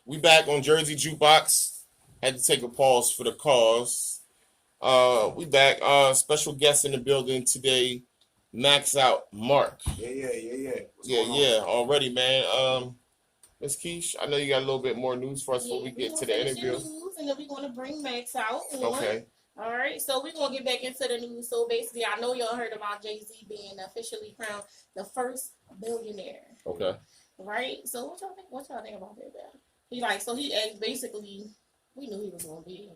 We back on Jersey Jukebox. Had to take a pause for the cause. We back. Special guest in the building today, Maxxout Mark. Yeah. Already, man. Mskesh, I know you got a little bit more news for us before we get to the interview. News, and then we're gonna bring Maxxout on. Okay. All right, so we're gonna get back into the news. So basically, I know y'all heard about Jay-Z being officially crowned the first billionaire. Okay. Right. So what y'all think? What y'all think about that? He basically, we knew he was gonna be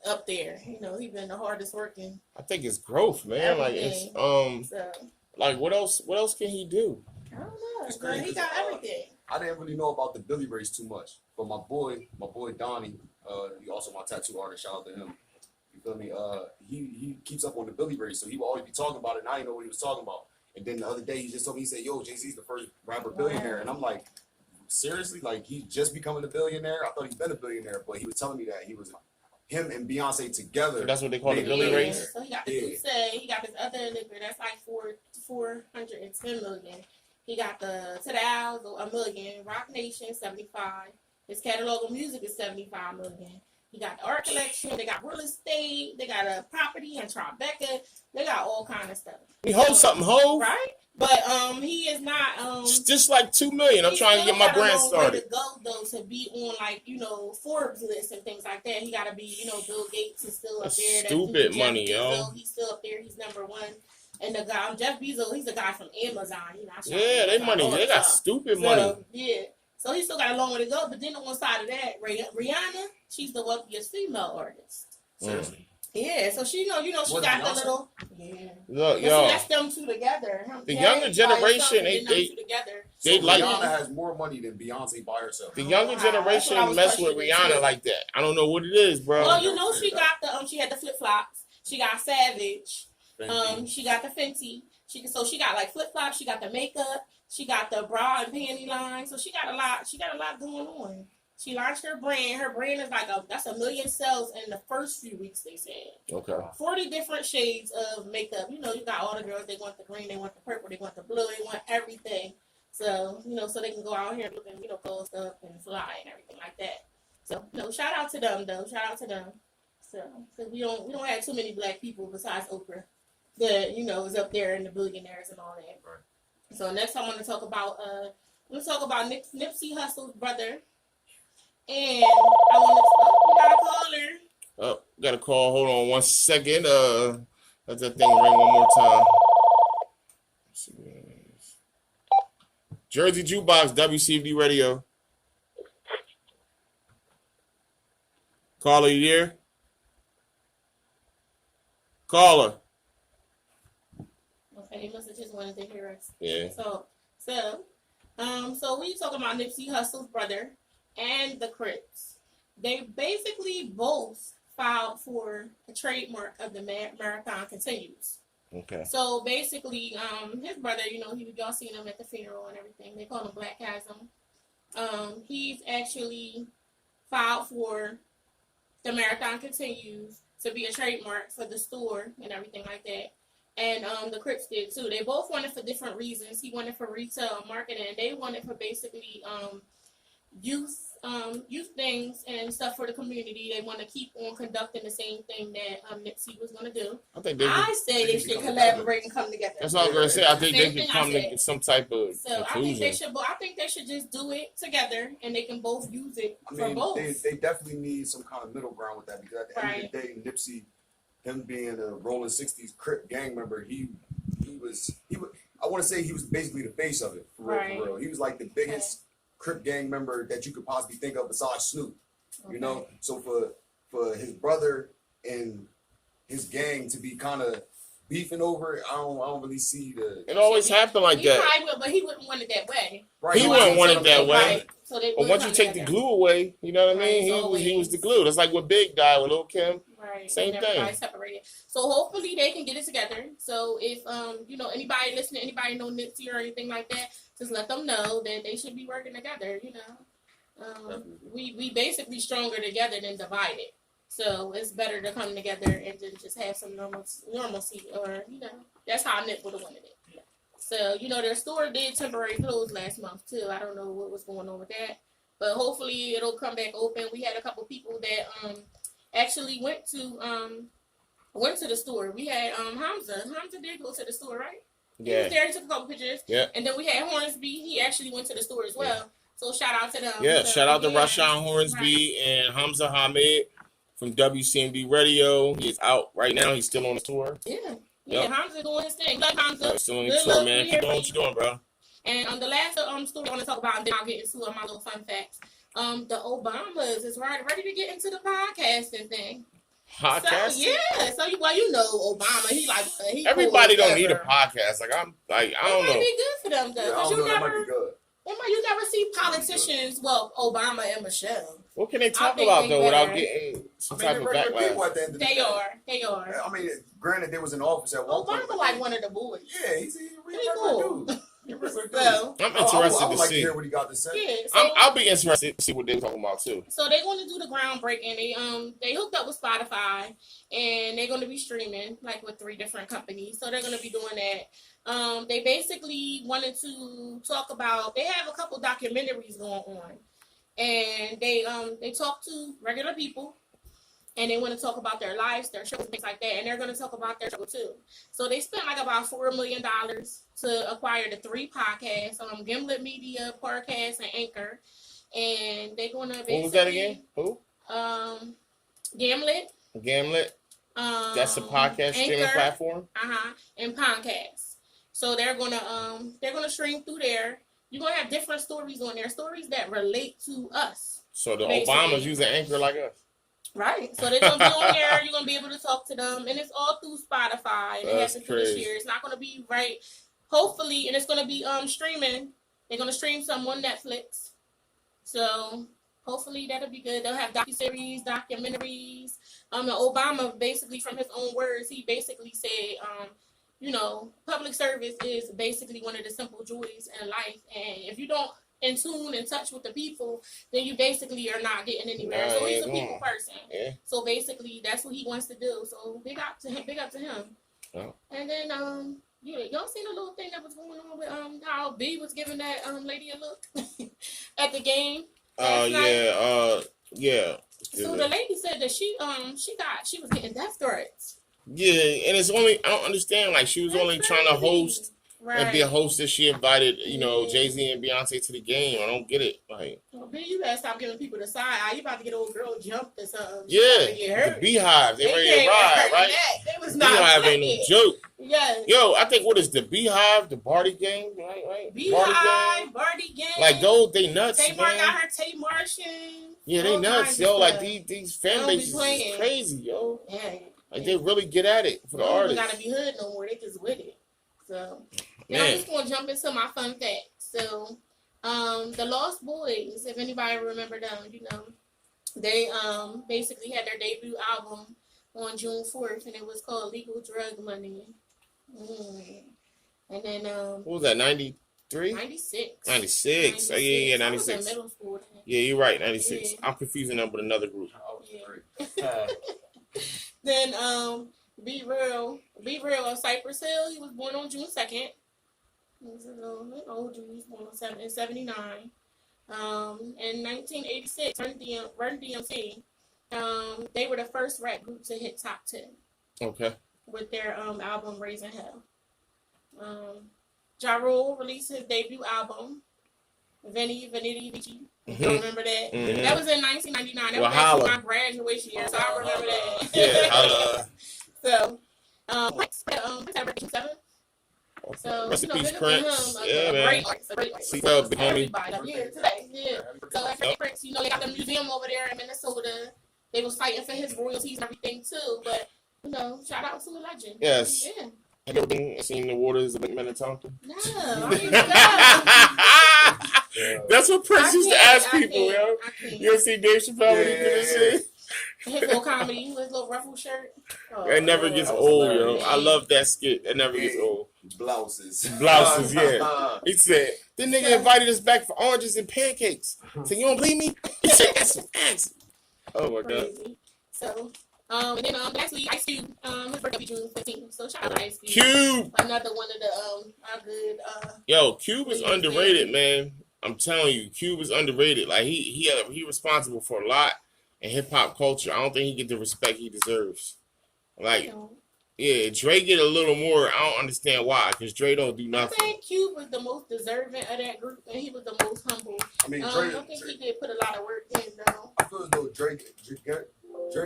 up there. You know, he been the hardest working. I think it's growth, man. Everything. Like it's like what else can he do? I don't know. It's great. He got everything. I didn't really know about the Billy race too much, but my boy Donnie, he also my tattoo artist. Shout out to him. You feel me? He keeps up on the Billy race, so he will always be talking about it. And I didn't know what he was talking about. And then the other day, he just told me, he said, "Yo, Jay-Z's the first rapper billionaire," and I'm like, seriously? Like, he's just becoming a billionaire? I thought he's been a billionaire, but he was telling me that he was him and Beyonce together. So that's what they call the Billy race? So he got he got this other liquor that's like $410 million. He got the To The Owls, $1 million. Rock Nation, 75. His catalog of music is 75 million. He got the art collection. They got real estate. They got a property in Tribeca. They got all kind of stuff. He holds something, right? But he is not just like $2 million. I'm trying to get my brand started. To go though to be on like Forbes list and things like that. He got to be Bill Gates is still up there. Stupid money, yo. He's still up there. He's number one. And the guy Jeff Bezos, he's a guy from Amazon. Yeah, they money. They got stupid money. Yeah. So he still got a long way to go. But then on one side of that, Rihanna, she's the wealthiest female artist. Seriously. Yeah, so she she got the little Look, yo, that's them two together. The younger generation, they like Rihanna has more money than Beyonce by herself. The younger generation mess with Rihanna like that. I don't know what it is, bro. Well, she got the she had the flip flops. She got Savage. She got the Fenty. She got like flip flops. She got the makeup. She got the bra and panty line. So she got a lot. She got a lot going on. She launched her brand. Her brand is that's 1 million sales in the first few weeks, they said. Okay. 40 different shades of makeup. You got all the girls. They want the green. They want the purple. They want the blue. They want everything. So, so they can go out here looking, clothes up and fly and everything like that. So, shout out to them, though. Shout out to them. So, because we don't have too many black people besides Oprah that, is up there in the billionaires and all that. Right. So, next I want to talk about, Nipsey Hussle's brother. And I want to we got a caller. Oh, got a call. Hold on 1 second. Let that thing ring one more time. Jersey Jukebox, Wcmd Radio. Caller, you there? Caller. Okay, he must have just wanted to hear us. Yeah. So we talking about Nipsey Hussle's brother and the Crips. They basically both filed for a trademark of the Marathon Continues. Okay. So basically, his brother, y'all seen him at the funeral and everything. They call him Black Chasm. He's actually filed for the Marathon Continues to be a trademark for the store and everything like that. And the Crips did too. They both wanted for different reasons. He wanted for retail marketing, and they wanted for basically youth things and stuff for the community. They want to keep on conducting the same thing that Nipsey was going to do. I say they should collaborate and come together. That's all I'm going to say. I think they could come to some type of conclusion. I think they should just do it together, and they can both use it for both. They definitely need some kind of middle ground with that, because at the end of the day, Nipsey, him being a Rolling 60s Crip gang member, he was I want to say he was basically the face of it, for real. He was like the biggest Crip gang member that you could possibly think of besides Snoop. So for his brother and his gang to be kind of beefing over it, I don't really see the. It always happened like that. Probably will, but he wouldn't want it that way. Right. He wouldn't want it that way. Right. So but once you take the glue away, you know what I mean? He was the glue. That's like with Big Guy, with Lil' Kim. Right. Same thing. Separated. So hopefully they can get it together. So if anybody listening, anybody know Nipsey or anything like that, just let them know that they should be working together. We basically stronger together than divided. So it's better to come together and then just have some normalcy, or that's how Nip would have wanted it. So, their store did temporarily close last month too. I don't know what was going on with that. But hopefully it'll come back open. We had a couple people that actually went to the store. We had Hamza. Hamza did go to the store, right? Yeah. He was there, he took a couple pictures. Yeah. And then we had Hornsby. He actually went to the store as well. Yeah. So shout out to them. Yeah, so, shout out to Rashawn Hornsby and Hamza Hamid from WCMD Radio. He's out right now. He's still on the tour. Yeah. Yeah, yep. Hamza doing his thing. Love Hamza. Yeah, still on the tour, man. Keep doing what you're doing, bro. And the last story I want to talk about, and then I'll get into my little fun facts. The Obamas is ready to get into the podcasting thing. Podcast? So, yeah. So Obama. He everybody cool don't need a podcast. I don't know. It might be good for them though. Yeah, I don't know. That might be good. You never see politicians, Obama and Michelle. What can they talk about though without getting some type of backlash? They are. I mean, granted, they was in office at one point. Obama like one of the boys. Yeah, he's cool. Dude. So, I'm interested I would to like see. to hear what he got to say. Yeah, so, I'll be interested to see what they're talking about too. So they're going to do the groundbreaking. They hooked up with Spotify, and they're going to be streaming with 3 different companies. So they're going to be doing that. They basically wanted to talk about. They have a couple documentaries going on, and they talk to regular people. And they want to talk about their lives, their shows, things like that. And they're going to talk about their show too. So they spent about $4 million to acquire the 3 podcasts, Gimlet Media, Podcast, and Anchor. And they're going to basically... What was that again? Who? Gimlet. That's a podcast streaming platform? And Podcast. So they're going to stream through there. You're going to have different stories on there, stories that relate to us. So the Obamas use an Anchor like us? Right. So they're going to be on there. You're going to be able to talk to them. And it's all through Spotify. And that's crazy. This year. It's not going to be hopefully, and it's going to be streaming. They're going to stream some on Netflix. So hopefully that'll be good. They'll have docuseries, documentaries. And Obama, basically from his own words, he basically said, public service is basically one of the simple joys in life. And if you don't in tune and touch with the people, then you basically are not getting anywhere. So he's a people person. Yeah. So basically that's what he wants to do. So big up to him. Oh. And then y'all seen a little thing that was going on with how B was giving that lady a look at the game? Yeah. So the lady said that she was getting death threats. Yeah, and it's only I don't understand. She was only trying to host. Right. And be a hostess, she invited, Jay-Z and Beyonce to the game. I don't get it. Well, B, you gotta stop giving people the side. You about to get old girl jumped or something. Yeah, the Beehive. They ready to ride, right? They was not Beehive ain't no joke. Yes. Yo, I think what is the Beehive, the Barty gang, right? Beehive, Barty gang. Those, they nuts, Tamar man. got her Tay Martian. Yeah, they nuts, yo. These fan bases is crazy, yo. Yeah. They really get at it for the artists. They gotta be hood no more. They just with it. So, now I'm just going to jump into my fun facts. So, the Lost Boys, if anybody remember them, they basically had their debut album on June 4th, and it was called Legal Drug Money. And then... what was that, 93? 96. 96. Oh, yeah, 96. I was in middle school then. Yeah, you're right, 96. Yeah. I'm confusing them with another group. Yeah. Then, Be Real of Cypress Hill. He was born on June 2nd. He was a little old dude. He was born in 79. In 1986, Run DMC, they were the first rap group to hit top 10. Okay. With their album Raising Hell. Ja Rule released his debut album, Vanity Vici. Mm-hmm. You remember that? Mm-hmm. That was in 1999. That was actually my graduation year, so I remember that. Yeah, So, Prince had a 7. So, rest in peace, Prince. Yeah, man. Great artist. See you, big homie. Yeah, today. Yeah. So, after Prince, they got the museum over there in Minnesota. They was fighting for his royalties and everything, too. But, shout out to a legend. Yes. Yeah. Have you ever seen the waters of Minnetonka? No, I didn't know. That's what Prince used to ask people, yo. You ever see Dave Chappelle when he did this shit? His little comedy, his little ruffle shirt. It never gets old, yo. I love that skit. It never gets old. Blouses, yeah. He said, the nigga invited us back for oranges and pancakes. So you don't believe me? He said, that's some ass. Oh my God. So, And then last week, Ice Cube, his birthday June 15th. So shout out to Ice Cube. Cube. Another one of the our good. Yo, Cube is underrated, man. I'm telling you, Cube is underrated. Like he responsible for a lot in hip hop culture. I don't think he get the respect he deserves. Like, yeah, Dre get a little more. I don't understand why, because Dre don't do nothing. I think Cube was the most deserving of that group, and he was the most humble. I mean, I think he did put a lot of work in, though. I feel as though Dre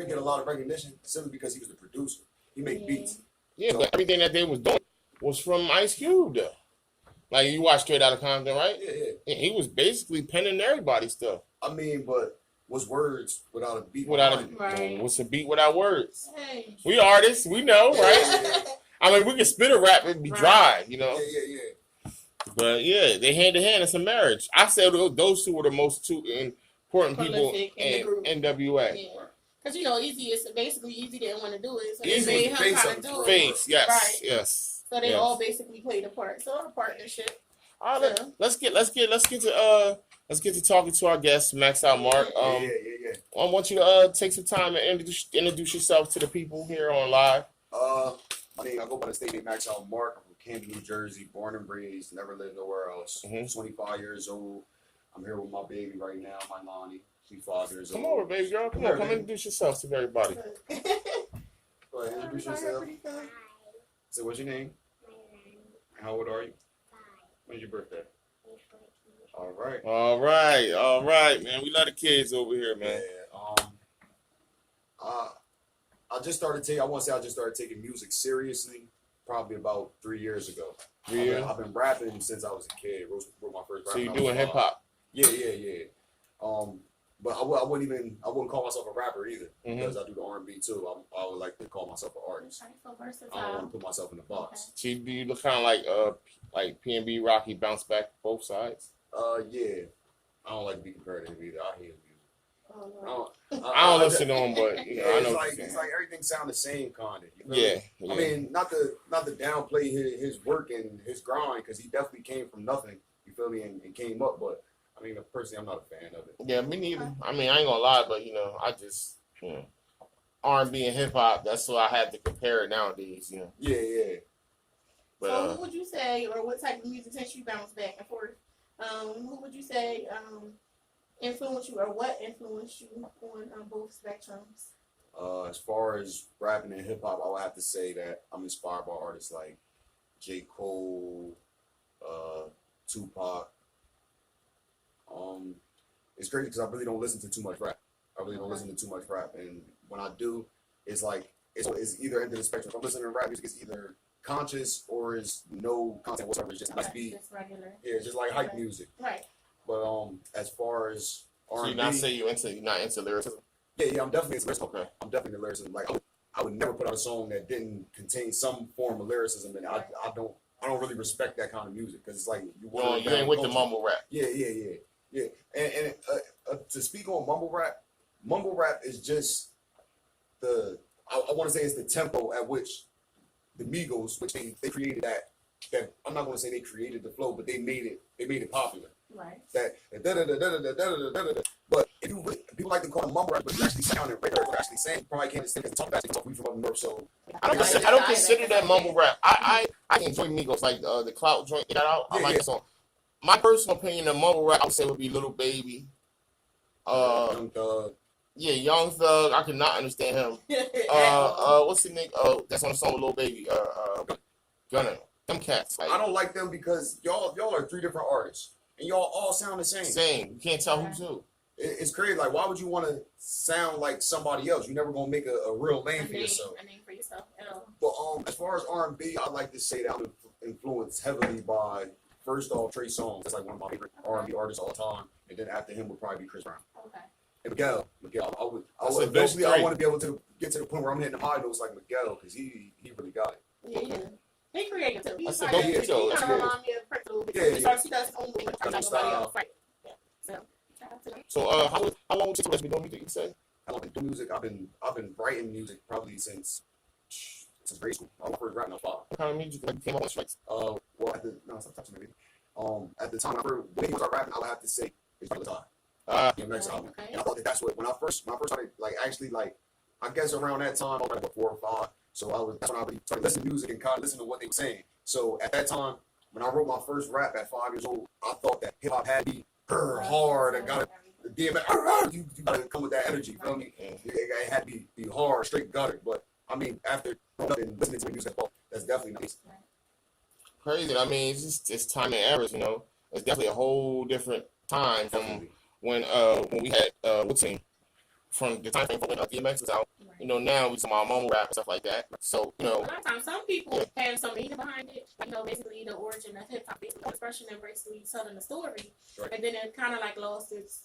get a lot of recognition simply because he was the producer. He made beats. Yeah, but everything that they was doing was from Ice Cube, though. Like, you watch Straight Outta Compton, right? Yeah. He was basically penning everybody's stuff. I mean, but what's words without a beat? What's a beat without words? Hey. We artists, we know, right? I mean, we can spit a rap and be dry, you know? Yeah. But yeah, they hand to hand. It's a marriage. I said those two were the most two important people in NWA. Yeah. Because, Easy didn't want to do it. So Easy they made him kind of do it. Face, yes. Right. Yes. So they all basically played a part. So a partnership. All right, let's get to talking to our guest, Maxxout Mark. Yeah. I want you to take some time and introduce yourself to the people here on live. My name, I go by the state name Maxxout Mark. I'm from Camden, New Jersey, born and raised, never lived nowhere else. 25 years old. I'm here with my baby right now, my Lonnie. She's 5 years old. Come over, baby girl. Come introduce yourself to everybody. Go ahead, introduce yourself. Say, what's your name? How old are you? When's your birthday? All right, man. We love the kids over here, man. Yeah. I just started taking music seriously probably about 3 years ago. 3 years? I've been rapping since I was a kid. Wrote my first rap. So you doing hip hop? Yeah. But I wouldn't call myself a rapper either because I do the R&B too. I would like to call myself an artist. I don't want to put myself in a box. So do you look kind of like P&B Rocky, bounce back both sides? Yeah. I don't like to be comparative either. I hate music. I don't listen to him, but I know. It's like everything sound the same kind of. Yeah. I mean, not to downplay his work and his grind because he definitely came from nothing. You feel me? And came up, but. I mean, personally, I'm not a fan of it. Yeah, me neither. I mean, I ain't gonna lie, but I just R&B and hip hop. That's what I had to compare it nowadays. Yeah. But, so, who would you say, or what type of music since you bounce back and forth? Who would you say influenced you, or what influenced you on both spectrums? As far as rapping and hip hop, I would have to say that I'm inspired by artists like J. Cole, Tupac. It's crazy because I really don't listen to too much rap. And when I do, it's like it's either end of the spectrum. If I'm listening to rap music, it's either conscious or is no content whatsoever. It's just nice beat. Regular. Yeah, it's just like hype music. Right. But as far as R&B, so you're not into lyricism? Yeah, I'm definitely into lyricism. Okay. I'm definitely into lyricism. Like I would never put out a song that didn't contain some form of lyricism, and I don't really respect that kind of music because it's like you ain't with the mumble rap. Yeah. And to speak on mumble rap is just I want to say it's the tempo at which the Migos, which they created that I'm not going to say they created the flow, but they made it popular. Right. But if you really, people like to call them mumble rap, but you actually sound it right. What actually saying, probably can't understand because talk fast, we from up north, so I don't consider that mumble rap. I enjoy Migos, like the Clout joint. Get out. I like the song. My personal opinion of mumble rap, I would say, would be Little Baby. Young Thug. Yeah, Young Thug. I could not understand him. What's the nigga? That's on the song with Lil Baby. Gunna. Them cats. Like, I don't like them because y'all are three different artists, and y'all all sound the same. Same. You can't tell who's who. It's crazy. Like, why would you want to sound like somebody else? You're never gonna make a real name for yourself. A name for yourself. At all. But as far as R&B, I like to say that I'm influenced heavily by. First off, Trey Songz. That's like one of my favorite R&B artists all the time. And then after him would probably be Chris Brown. Okay. And Miguel. I would eventually I want to be able to get to the point where I'm hitting the high notes like Miguel because he really got it. Yeah. He created too. He That's kind of remind me of Prince a little bit. Yeah. He does his own thing. Nobody else. Right. Yeah. So how long did you been doing music? You say? How long I've been doing music? I've been writing music probably since grade school. I was first rapping. I was 5. What kind of music came up on strikes? Well, stop touching me. At the time, when he was rapping, I would have to say it's Pt.2. Next album. Okay. And I thought that's what when I first started, like actually like I guess around that time, I was like 4 or 5. So that's when I really started listening to music and kind of listening to what they were saying. So at that time, when I wrote my first rap at 5 years old, I thought that hip hop had to be hard and got to DMX. You got to come with that energy. You feel me? It had to be hard, straight gutter. But I mean, after growing up and listening to music, that's definitely nice. Crazy. I mean, it's time and errors. You know, it's definitely a whole different time from when we had Wcmd. From the time frame when DMX was out, you know, now we talk about mumble rap and stuff like that. So, you know, a lot of times some people have some meaning behind it. Like, you know, basically the origin of hip hop, basically expression and basically telling the story, and then it kind of like lost its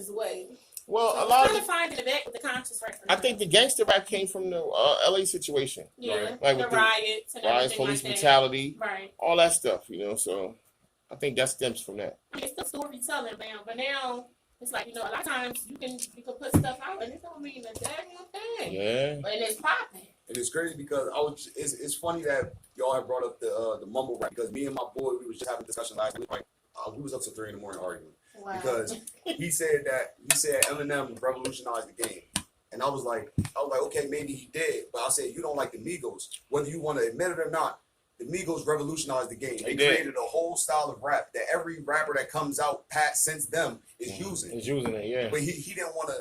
way. Well, so a lot of finding it back with the conscious reference. I think the gangster rap came from the LA situation. Yeah, like the with riots, police like brutality, right? All that stuff, you know. So, I think that stems from that. I mean, it's the storytelling, man. But now. It's like, you know, a lot of times you can put stuff out and it don't mean a damn thing. Yeah. But it's popping. And it's crazy because it's funny that y'all have brought up the mumble rap because me and my boy, we was just having a discussion last week. Like, we was up till 3 a.m. arguing. Wow. Because he said Eminem revolutionized the game. And I was like, okay, maybe he did. But I said, you don't like the Migos. Whether you want to admit it or not, the Migos revolutionized the game. They created a whole style of rap that every rapper that comes out since them is using. He's using it, yeah. But he didn't want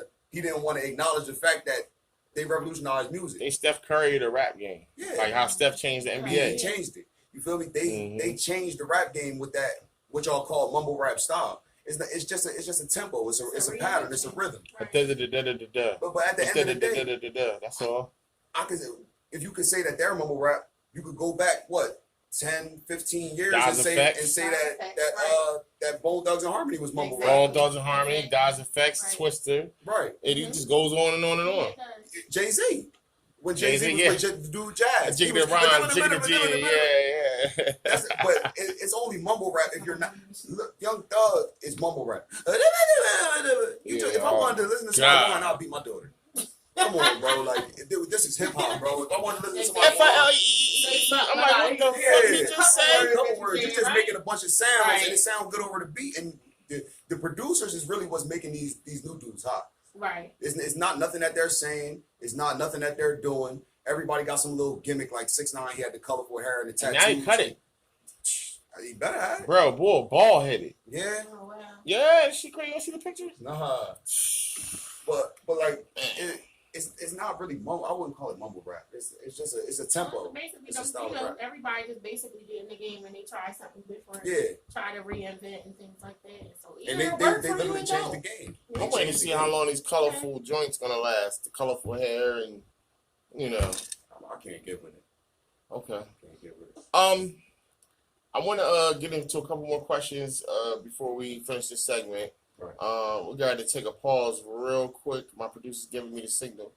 to acknowledge the fact that they revolutionized music. They Steph Curry the rap game. Yeah. Like how Steph changed the NBA. He changed it. You feel me? They changed the rap game with that what y'all call mumble rap style. It's just a tempo. It's a pattern. It's a rhythm. But at the end of the day, that's all. If you could say that they're mumble rap, you could go back 10, 15 years and say that Bone Thugs and Harmony was mumble rap. Bone Thugs and Harmony, Daz Effects, Twister. Right. It just goes on and on and on. Jay-Z. When Jay-Z was dude Jazz. Jiggy the rhyme, jiggy the G. Yeah. But it's only mumble rap if you're not. Look, Young Thug is mumble rap. If I wanted to listen to someone, I'll beat my daughter. Come on, bro. Like, this is hip hop, bro. If I wanted to listen to somebody, I'm like, what the fuck you just said? In other words, you're just making a bunch of sounds and it sounds good over the beat. And the producers is really what's making these new dudes hot. Right. It's not nothing that they're saying. It's not nothing that they're doing. Everybody got some little gimmick like 6ix9ine. He had the colorful hair and the tattoos. Now he cut it. He better have it. Bro, ball headed. Yeah. Oh, wow. Yeah, she crazy. You see the pictures? Nah. But like it's not really mumble. I wouldn't call it mumble rap. It's just a tempo. Basically, it's a style of rap. Everybody just basically get in the game and they try something different. Yeah. Try to reinvent and things like that. So and they literally changed the game. I'm waiting to see how long these colorful joints gonna last. The colorful hair and you know. I can't get with it. Okay. I can't get with it. I want to get into a couple more questions before we finish this segment. Right. We got to take a pause real quick. My producer's giving me the signal.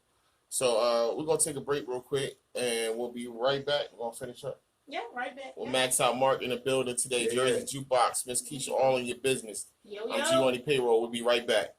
So we're going to take a break real quick, and we'll be right back. We're going to finish up. Yeah, right back. We'll Maxxout Mark in the building today. Jersey Jukebox, Mskesh, all in your business. Yo. I'm Gmoneypayroll. We'll be right back.